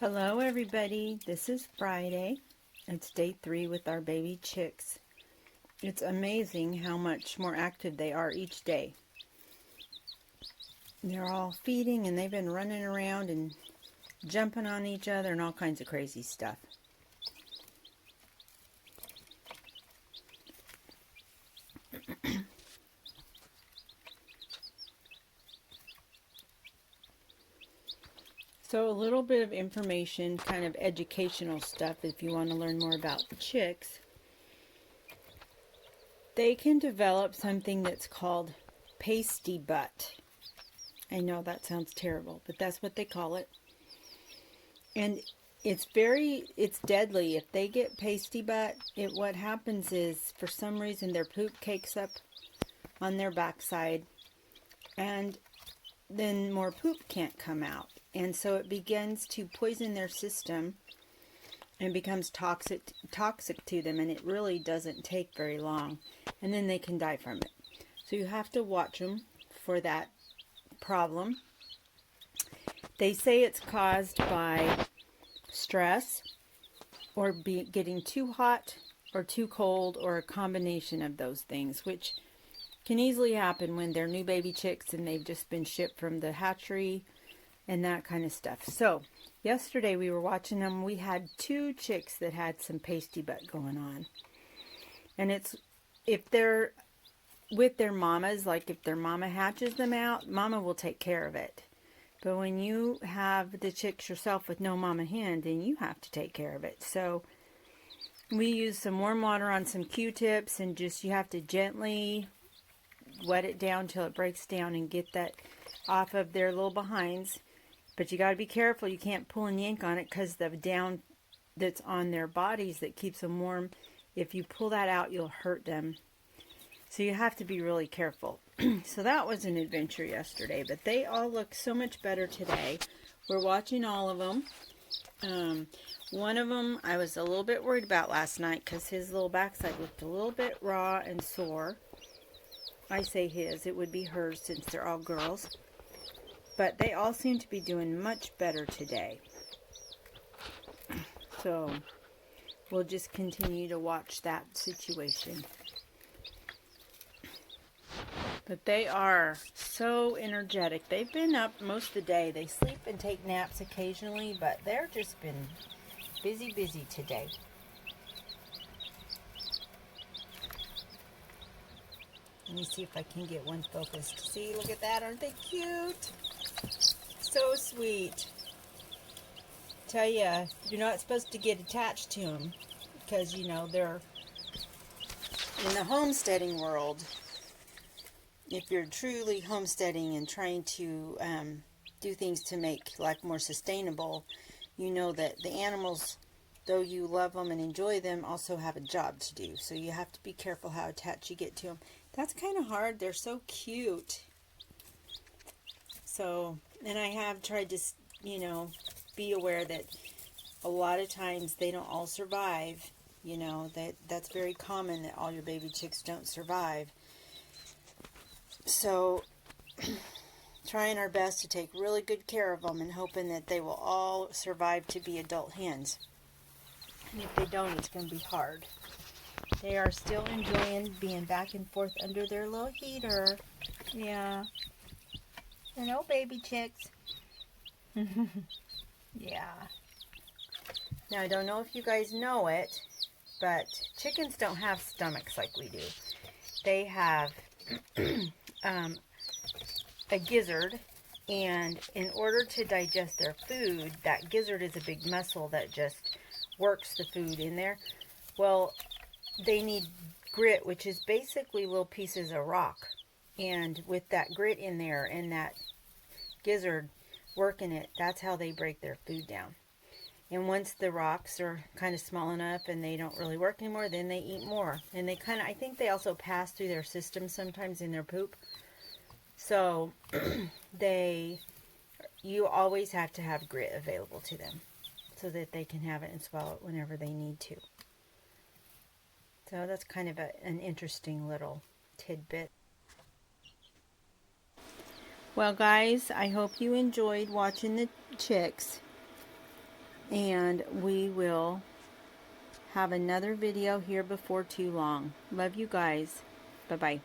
Hello everybody, this is Friday. It's day 3 with our baby chicks. It's amazing how much more active they are each day. They're all feeding and they've been running around and jumping on each other and all kinds of crazy stuff. So a little bit of information, kind of educational stuff if you want to learn more about the chicks. They can develop something that's called pasty butt. I know that sounds terrible, but that's what they call it. And it's deadly. If they get pasty butt, what happens is, for some reason, their poop cakes up on their backside, and then more poop can't come out. And so it begins to poison their system and becomes toxic to them, and it really doesn't take very long. And then they can die from it. So you have to watch them for that problem. They say it's caused by stress or getting too hot or too cold, or a combination of those things, which can easily happen when they're new baby chicks and they've just been shipped from the hatchery and that kind of stuff. So yesterday we were watching them. We had 2 chicks that had some pasty butt going on. And it's, if they're with their mamas, like if their mama hatches them out, mama will take care of it. But when you have the chicks yourself with no mama hen, then you have to take care of it. So we use some warm water on some Q-tips, and you have to gently wet it down till it breaks down and get that off of their little behinds. But you got to be careful. You can't pull and yank on it, because the down that's on their bodies that keeps them warm, if you pull that out, you'll hurt them. So you have to be really careful. So that was an adventure yesterday, but they all look so much better today. We're watching all of them. One of them I was a little bit worried about last night, because his little backside looked a little bit raw and sore. I say his, it would be hers since they're all girls. But they all seem to be doing much better today. So we'll just continue to watch that situation. But they are so energetic. They've been up most of the day. They sleep and take naps occasionally, but they're just been busy today. Let me see if I can get one focused. See, look at that. Aren't they cute? So sweet. Tell ya, you're not supposed to get attached to them, because, you know, they're in the homesteading world. If you're truly homesteading and trying to do things to make life more sustainable, you know that the animals, though you love them and enjoy them, also have a job to do. So you have to be careful how attached you get to them. That's kind of hard. They're so cute. So, and I have tried to, you know, be aware that a lot of times they don't all survive. You know, that's very common, that all your baby chicks don't survive. So, trying our best to take really good care of them and hoping that they will all survive to be adult hens. And if they don't, it's going to be hard. They are still enjoying being back and forth under their little heater. Yeah. You know, baby chicks. Yeah. Now, I don't know if you guys know it, but chickens don't have stomachs like we do. They have a gizzard, and in order to digest their food, that gizzard is a big muscle that just works the food in there. Well, they need grit, which is basically little pieces of rock. And with that grit in there and that gizzard working it, that's how they break their food down. And once the rocks are kind of small enough and they don't really work anymore, then they eat more. And they kind of, I think they also pass through their system sometimes in their poop. So you always have to have grit available to them so that they can have it and swallow it whenever they need to. So that's kind of an interesting little tidbit. Well, guys, I hope you enjoyed watching the chicks. And we will have another video here before too long. Love you guys. Bye-bye.